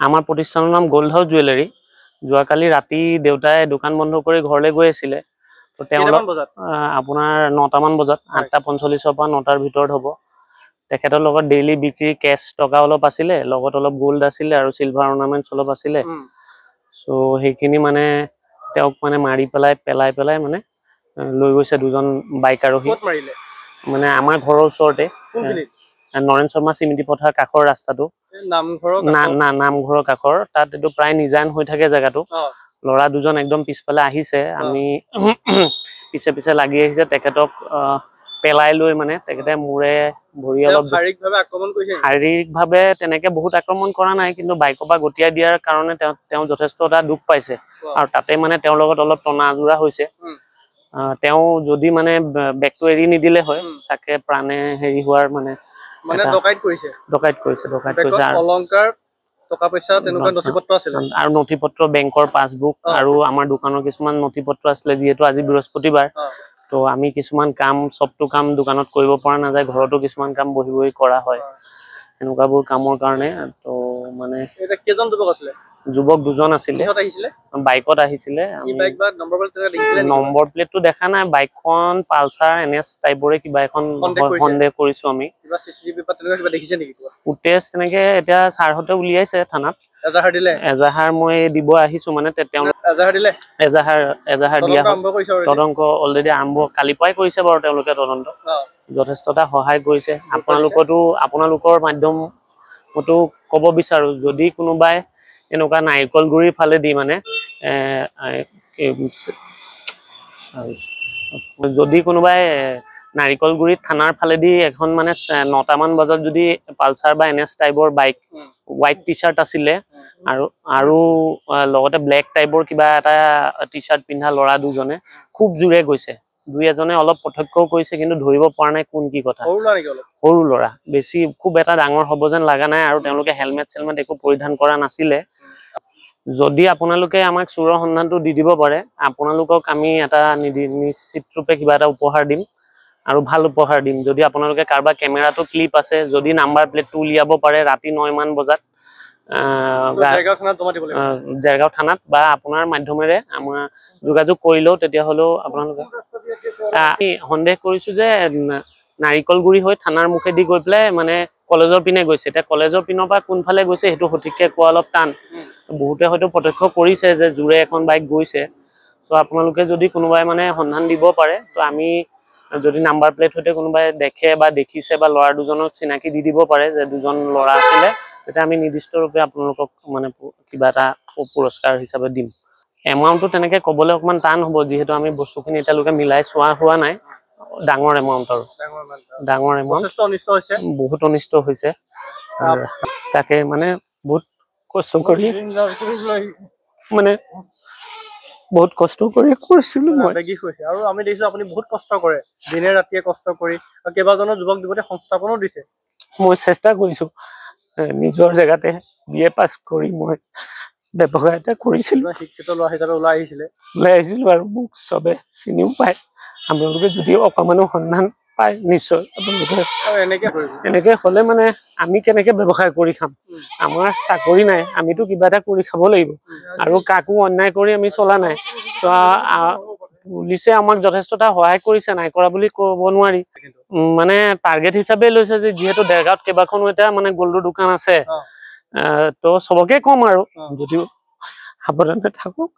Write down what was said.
আমাৰ প্ৰতিষ্ঠানৰ নাম গ'ল্ড হাউচ জুৱেলাৰী। যোৱাকালি ৰাতি দেউতাই দোকান বন্ধ কৰি ঘৰলৈ গৈ আছিলে। তো তেওঁলোক আপোনাৰ 9টামান বজাত 8:45 পৰা 9টাৰ ভিতৰত হ'ব। তেখেতৰ লগত ডেইলি বিক্ৰী কেছ টকা অলপ আছিলে, লগত অলপ গোল্ড আছিলে আৰু চিলভাৰ অৰ্নামেণ্টছ অলপ আছিলে। সো সেইখিনি মানে তেওঁক মানে মাৰি পেলাই মানে লৈ গৈছে দুজন বাইক আৰোহী। মানে আমাৰ ঘৰৰ ওচৰতে নৰেন শৰ্মা চিমিতি পথাৰ কাষৰ ৰাস্তাটো, নামঘৰৰ কাষৰ তাত এইটো প্ৰায় নিজান হৈ থাকে জেগাটো। ল'ৰা দুজন একদম পিছফালে আহিছে, আমি পিছে লাগি আহিছে, তেখেতক পেলাই লৈ মানে তেখেতে মূৰে ভৰি অলপ শাৰীৰিকভাৱে তেনেকে বহুত আক্ৰমণ কৰা নাই, কিন্তু বাইকৰ পৰা গতিয়াই দিয়াৰ কাৰণে তেওঁ যথেষ্ট এটা দুখ পাইছে আৰু তাতে মানে তেওঁৰ লগত অলপ টনা আজোৰা হৈছে। তেওঁ যদি মানে বেগটো এৰি নিদিলে হয় চাগে প্ৰাণে হেৰি হোৱাৰ মানে ডকাইত কৰিছে অলংকাৰ টকা পইচা তেনেকুৱা নথিপত্ৰ আছিল আৰু নথিপত্ৰ বেংকৰ পাছবুক আৰু আমাৰ দোকানৰ কিছুমান নথিপত্ৰ আছিলে। যিহেতু আজি বৃহস্পতিবাৰ, তো আমি কিছুমান কাম সবটো কাম দোকানত কৰিব পৰা নাযায়, ঘৰতো কিছুমান কাম বহি কৰা হয়। এনেকুৱাবোৰ কামৰ কাৰণে তো মানে কেইজন যুৱক আছিলে? যুৱক দুজন আছিলে, বাইকত আহিছিলে। নম্বৰ প্লেটটো দেখা নাই, বাইকখন পালচাৰ NS টাইপৰে কিবা এখন সন্দেহ কৰিছো আমি। ফুটেজ তেনেকে এতিয়া ছাৰহঁতে উলিয়াইছে থানাত, এজাহাৰ মই দিব আহিছো। মানে এজাহাৰ দিয়া তদন্ত অলৰেডি আৰম্ভ কালি পৰাই কৰিছে বাৰু তেওঁলোকে তদন্ত, যথেষ্টটা সহায় কৰিছে। আপোনালোকৰ মাধ্যমতো ক'ব বিচাৰো, যদি কোনোবাই এনেকুৱা নাৰিকল গুৰিৰ ফালে দি মানে যদি কোনোবাই নাৰিকলগুৰিত থানাৰ ফালেদি এখন মানে 9টামান বজাত যদি পালচাৰ বা NS টাইপৰ বাইক, হোৱাইট টি চাৰ্ট আছিলে আৰু লগতে ব্লেক টাইপৰ কিবা এটা টি চাৰ্ট পিন্ধা ল'ৰা দুজনে খুব জোৰে গৈছে। দুই এজনে অলপ প্ৰত্যক্ষও কৰিছে, কিন্তু ধৰিব পৰা নাই কোন কি কথা। সৰু ল'ৰা, বেছি খুব এটা ডাঙৰ হ'ব যেন লগা নাই, আৰু তেওঁলোকে হেলমেট একো পৰিধান কৰা নাছিলে। যদি আপোনালোকে আমাক চোৰৰ সন্ধানটো দি দিব পাৰে, আপোনালোকক আমি এটা নিশ্চিত ৰূপে কিবা এটা উপহাৰ দিম আৰু ভাল উপহাৰ দিম। যদি আপোনালোকে কাৰোবাৰ কেমেৰাটো ক্লিপ আছে, যদি নাম্বাৰ প্লেটটো উলিয়াব পাৰে ৰাতি 9মান বজাত জেৰগাঁও থানাত বা আপোনাৰ মাধ্যমেৰে আমাৰ যোগাযোগ কৰিলেও তেতিয়াহ'লেও আপোনালোকে আমি সন্দেহ কৰিছো যে নাৰিকলগুৰি হৈ থানাৰ মুখেদি গৈ পেলাই মানে কলেজৰ পিনে গৈছে। এতিয়া কলেজৰ পিনৰ পৰা কোনফালে গৈছে সেইটো সঠিককে কোৱা অলপ টান। বহুতে হয়তো প্ৰত্যক্ষ কৰিছে যে জোৰে এখন বাইক গৈছে। চ' আপোনালোকে যদি কোনোবাই মানে সন্ধান দিব পাৰে, তো আমি যদি নাম্বাৰ প্লেট সৈতে কোনোবাই দেখে বা দেখিছে বা ল'ৰা দুজনক চিনাকি দি দিব পাৰে যে দুজন ল'ৰা আছিলে, তেতিয়া আমি নিৰ্দিষ্ট ৰূপে আপোনালোকক মানে কিবা এটা পুৰস্কাৰ হিচাপে দিম। এমাউণ্টটো তেনেকে ক'বলৈ অকমান টান হ'ব, যিহেতু আমি বস্তুখিনি এতিয়ালৈকে মিলাই চোৱা হোৱা নাই। ডাঙৰ এমাউণ্ট আৰু ডাঙৰ এমাউণ্ট, বহুত অনিষ্ট হৈছে। তাকে মানে বহুত কষ্ট কৰি কৰিছিলো মই। আৰু আমি দেখিছো আপুনি বহুত কষ্ট কৰে, দিনে ৰাতিয়ে কষ্ট কৰি কেইবাজনৰ যুৱক যুৱতী সংস্থাপনো দিছে। মই চেষ্টা কৰিছো নিজৰ জেগাতে BA পাছ কৰি মই ব্যৱসায় এটা কৰিছিলো, শিক্ষিত ল'ৰা হিচাপে ওলাই আহিছিলো আৰু মোক চবে চিনিও পায়। আপোনালোকে যদি অকমানো সন্ধান পায়, নিশ্চয় আপোনালোকে এনেকে হলে মানে আমি কেনেকে ব্যৱসায় কৰি খাম? আমাৰ চাকৰি নাই, আমিতো কিবা এটা কৰি খাব লাগিব, আৰু কাকো অন্যায় কৰি আমি চলা নাই। তো পুলিচে আমাক যথেষ্টটা সহায় কৰিছে, নাই কৰা বুলি ক'ব নোৱাৰি। মানে টাৰ্গেট হিচাপে লৈছে যে যিহেতু দেৰগাঁৱত কেইবাখনো এতিয়া মানে গল্ডৰ দোকান আছে, তো চবকে কম আৰু যদিও সাৱধানে থাকক।